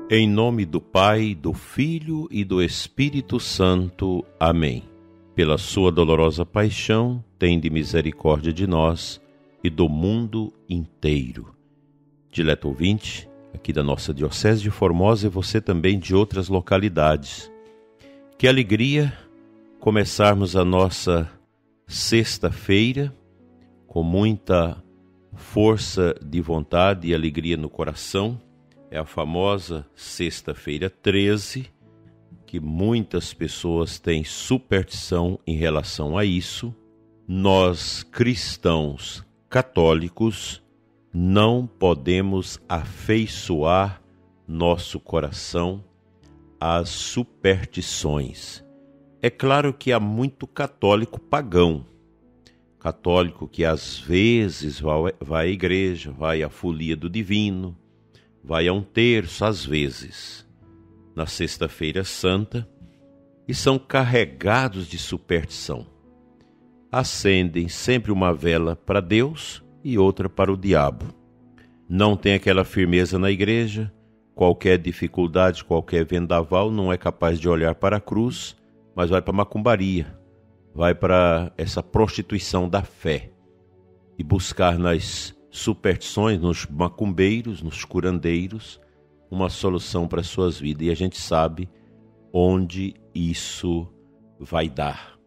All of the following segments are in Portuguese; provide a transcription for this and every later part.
Em nome do Pai, do Filho e do Espírito Santo. Amém. Pela sua dolorosa paixão, tende misericórdia de nós e do mundo inteiro. Dileto ouvinte, aqui da nossa Diocese de Formosa e você também de outras localidades. Que alegria começarmos a nossa sexta-feira com muita força de vontade e alegria no coração. É a famosa sexta-feira 13, que muitas pessoas têm superstição em relação a isso. Nós, cristãos católicos, não podemos afeiçoar nosso coração às superstições. É claro que há muito católico pagão, católico que às vezes vai à igreja, vai à folia do divino, vai a um terço às vezes, na Sexta-feira Santa, e são carregados de superstição. Acendem sempre uma vela para Deus e outra para o diabo. Não tem aquela firmeza na igreja, qualquer dificuldade, qualquer vendaval, não é capaz de olhar para a cruz, mas vai para a macumbaria, vai para essa prostituição da fé e buscar nas superstições, nos macumbeiros, nos curandeiros, uma solução para suas vidas. E a gente sabe onde isso vai dar.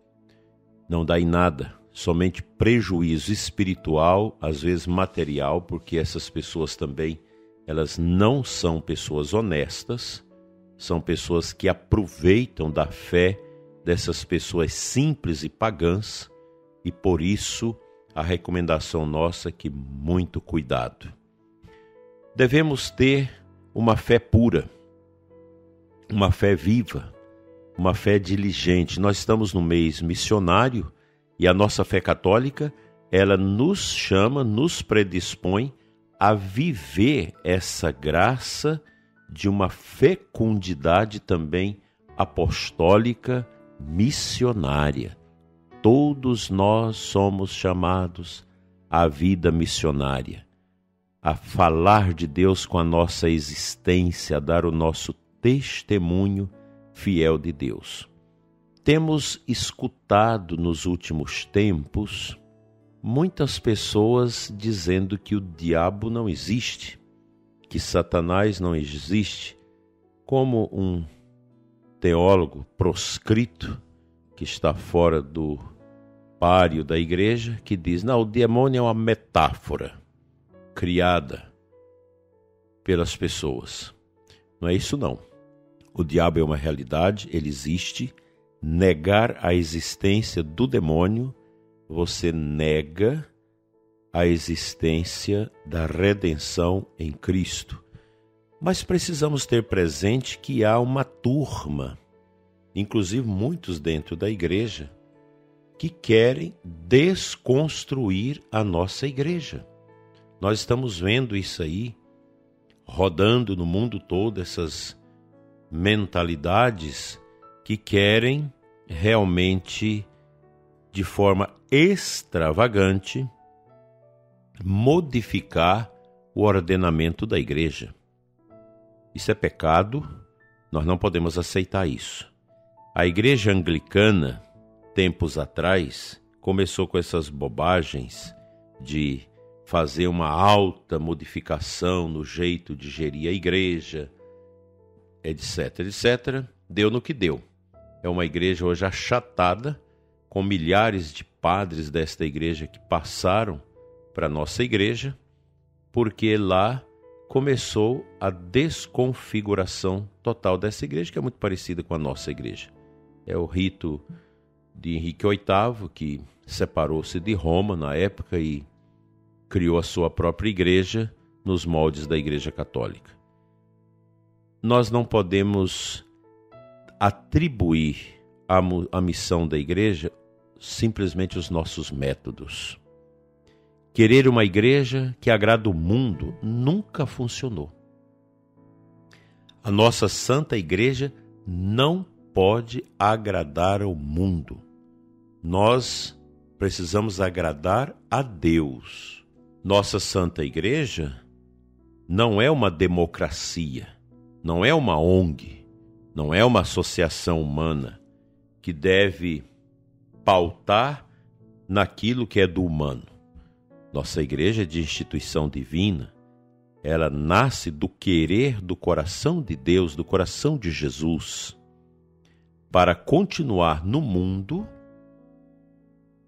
Não dá em nada, somente prejuízo espiritual, às vezes material, porque essas pessoas também, elas não são pessoas honestas, são pessoas que aproveitam da fé dessas pessoas simples e pagãs, e por isso a recomendação nossa é que muito cuidado. Devemos ter uma fé pura, uma fé viva, uma fé diligente. Nós estamos no mês missionário e a nossa fé católica, ela nos chama, nos predispõe a viver essa graça de uma fecundidade também apostólica, missionária. Todos nós somos chamados à vida missionária, a falar de Deus com a nossa existência, a dar o nosso testemunho fiel de Deus. Temos escutado nos últimos tempos muitas pessoas dizendo que o diabo não existe, que Satanás não existe, como um teólogo proscrito que está fora do páreo da igreja, que diz, não, o demônio é uma metáfora criada pelas pessoas. Não é isso não. O diabo é uma realidade, ele existe. Negar a existência do demônio, você nega a existência da redenção em Cristo. Mas precisamos ter presente que há uma turma, inclusive muitos dentro da igreja, que querem desconstruir a nossa igreja. Nós estamos vendo isso aí, rodando no mundo todo, essas mentalidades que querem realmente, de forma extravagante, modificar o ordenamento da igreja. Isso é pecado, nós não podemos aceitar isso. A igreja anglicana, tempos atrás, começou com essas bobagens de fazer uma alta modificação no jeito de gerir a igreja, etc, etc. Deu no que deu. É uma igreja hoje achatada, com milhares de padres desta igreja que passaram para a nossa igreja, porque lá começou a desconfiguração total dessa igreja, que é muito parecida com a nossa igreja. É o rito de Henrique VIII, que separou-se de Roma na época e criou a sua própria igreja nos moldes da Igreja Católica. Nós não podemos atribuir à missão da igreja simplesmente os nossos métodos. Querer uma igreja que agrada o mundo nunca funcionou. A nossa Santa Igreja não pode agradar ao mundo. Nós precisamos agradar a Deus. Nossa Santa Igreja não é uma democracia. não é uma ONG, não é uma associação humana que deve pautar naquilo que é do humano. Nossa igreja é de instituição divina, ela nasce do querer do coração de Deus, do coração de Jesus, para continuar no mundo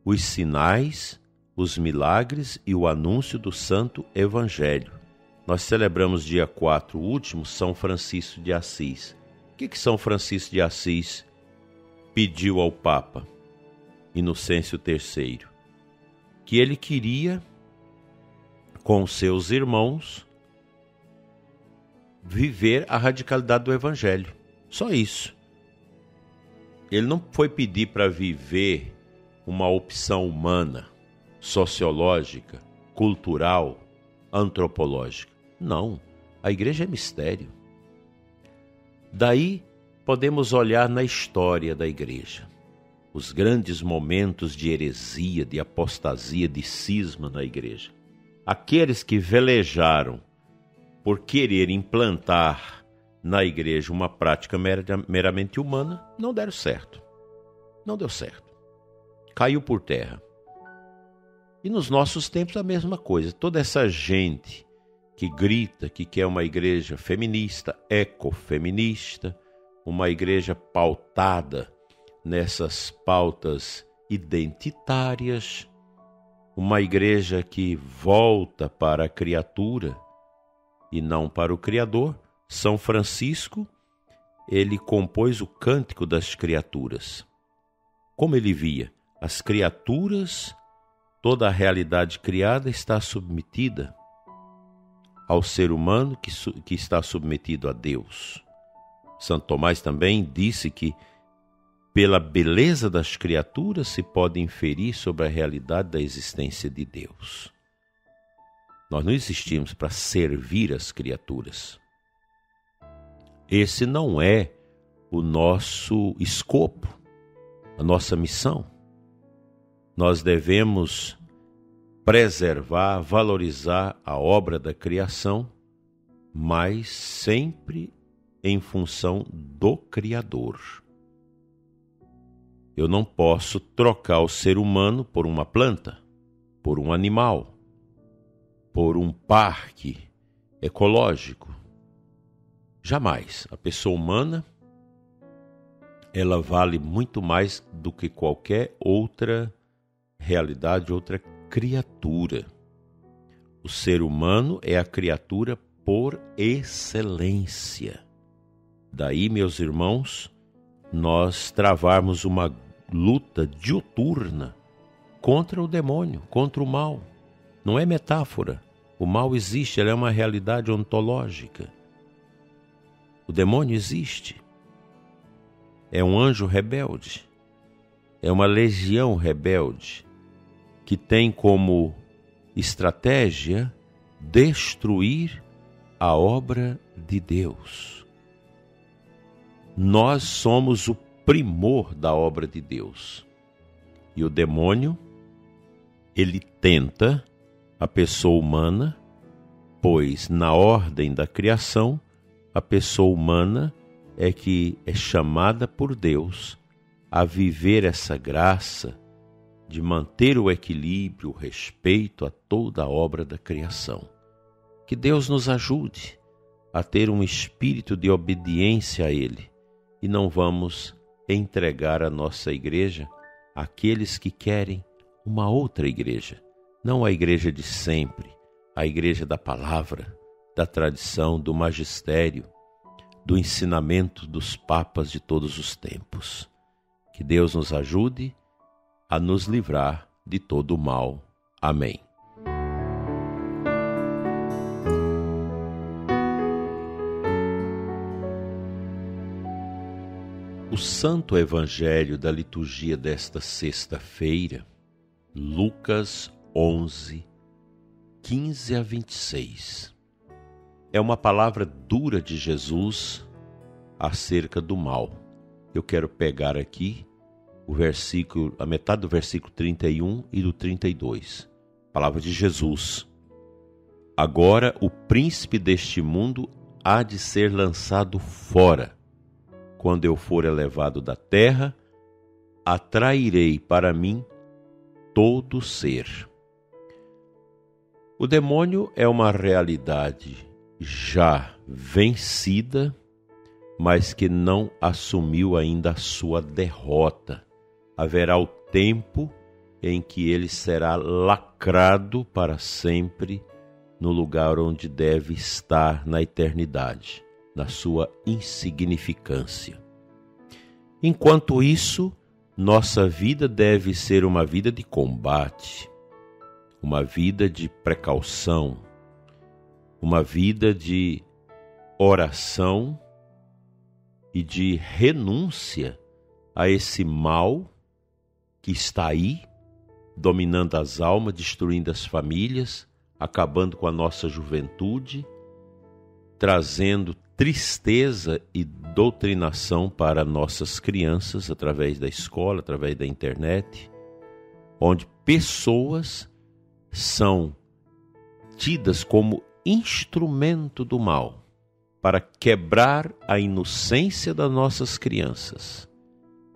os sinais, os milagres e o anúncio do Santo Evangelho. Nós celebramos dia 4, o último, São Francisco de Assis. O que São Francisco de Assis pediu ao Papa Inocêncio III? Que ele queria, com seus irmãos, viver a radicalidade do Evangelho. Só isso. Ele não foi pedir para viver uma opção humana, sociológica, cultural, antropológica. Não, a igreja é mistério. Daí podemos olhar na história da igreja, os grandes momentos de heresia, de apostasia, de cisma na igreja. Aqueles que velejaram por querer implantar na igreja uma prática meramente humana, não deram certo. Não deu certo. Caiu por terra. E nos nossos tempos a mesma coisa. Toda essa gente que grita que quer uma igreja feminista, ecofeminista, uma igreja pautada nessas pautas identitárias, uma igreja que volta para a criatura e não para o Criador. São Francisco, ele compôs o Cântico das Criaturas. Como ele via? As criaturas, toda a realidade criada está submetida ao ser humano que está submetido a Deus. Santo Tomás também disse que pela beleza das criaturas se pode inferir sobre a realidade da existência de Deus. Nós não existimos para servir as criaturas. Esse não é o nosso escopo, a nossa missão. Nós devemos preservar, valorizar a obra da criação, mas sempre em função do Criador. Eu não posso trocar o ser humano por uma planta, por um animal, por um parque ecológico. Jamais. A pessoa humana, ela vale muito mais do que qualquer outra realidade, outra criatura. O ser humano é a criatura por excelência. Daí, meus irmãos, nós travarmos uma luta diuturna contra o demônio, contra o mal. Não é metáfora. O mal existe, ele é uma realidade ontológica. O demônio existe. É um anjo rebelde. É uma legião rebelde que tem como estratégia destruir a obra de Deus. Nós somos o primor da obra de Deus. E o demônio, ele tenta a pessoa humana, pois na ordem da criação, a pessoa humana é que é chamada por Deus a viver essa graça de manter o equilíbrio, o respeito a toda a obra da criação. Que Deus nos ajude a ter um espírito de obediência a Ele e não vamos entregar a nossa igreja àqueles que querem uma outra igreja, não a igreja de sempre, a igreja da palavra, da tradição, do magistério, do ensinamento dos papas de todos os tempos. Que Deus nos ajude a nos livrar de todo o mal. Amém. O Santo Evangelho da liturgia desta sexta-feira, Lucas 11, 15 a 26. É uma palavra dura de Jesus acerca do mal. Eu quero pegar aqui o versículo, a metade do versículo 31 e do 32. Palavra de Jesus. Agora o príncipe deste mundo há de ser lançado fora. Quando eu for elevado da terra, atrairei para mim todo ser. O demônio é uma realidade já vencida, mas que não assumiu ainda a sua derrota. Haverá o tempo em que ele será lacrado para sempre no lugar onde deve estar na eternidade, na sua insignificância. Enquanto isso, nossa vida deve ser uma vida de combate, uma vida de precaução, uma vida de oração e de renúncia a esse mal que está aí, dominando as almas, destruindo as famílias, acabando com a nossa juventude, trazendo tristeza e doutrinação para nossas crianças através da escola, através da internet, onde pessoas são tidas como instrumento do mal para quebrar a inocência das nossas crianças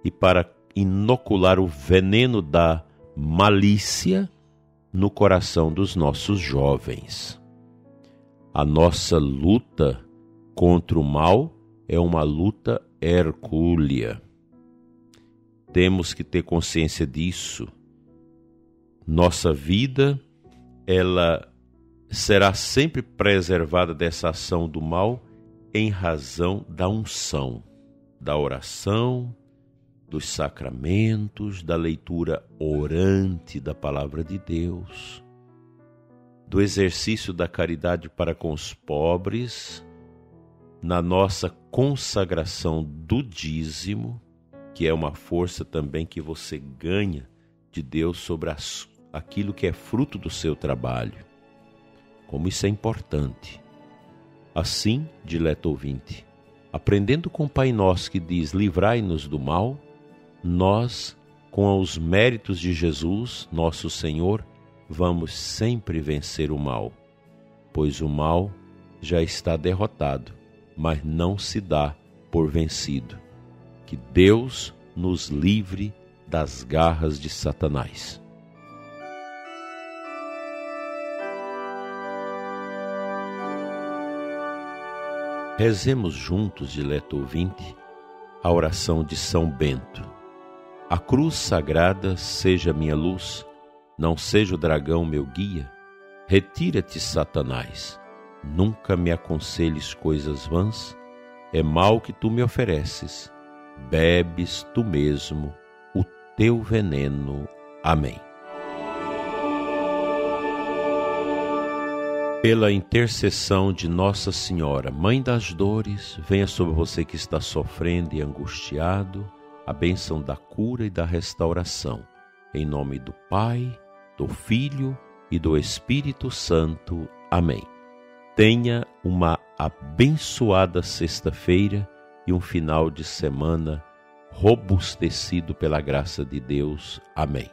e para inocular o veneno da malícia no coração dos nossos jovens. A nossa luta contra o mal é uma luta hercúlea. Temos que ter consciência disso. Nossa vida, ela será sempre preservada dessa ação do mal em razão da unção, da oração, dos sacramentos, da leitura orante da palavra de Deus, do exercício da caridade para com os pobres, na nossa consagração do dízimo, que é uma força também que você ganha de Deus sobre aquilo que é fruto do seu trabalho. Como isso é importante. Assim, dileto ouvinte, aprendendo com o Pai Nosso que diz, livrai-nos do mal, nós, com os méritos de Jesus, nosso Senhor, vamos sempre vencer o mal, pois o mal já está derrotado, mas não se dá por vencido. Que Deus nos livre das garras de Satanás. Rezemos juntos, dileto ouvinte, a oração de São Bento. A cruz sagrada seja minha luz, não seja o dragão meu guia. Retira-te, Satanás, nunca me aconselhes coisas vãs. É mal que tu me ofereces, bebes tu mesmo o teu veneno. Amém. Pela intercessão de Nossa Senhora, Mãe das Dores, venha sobre você que está sofrendo e angustiado, a bênção da cura e da restauração. Em nome do Pai, do Filho e do Espírito Santo. Amém. Tenha uma abençoada sexta-feira e um final de semana robustecido pela graça de Deus. Amém.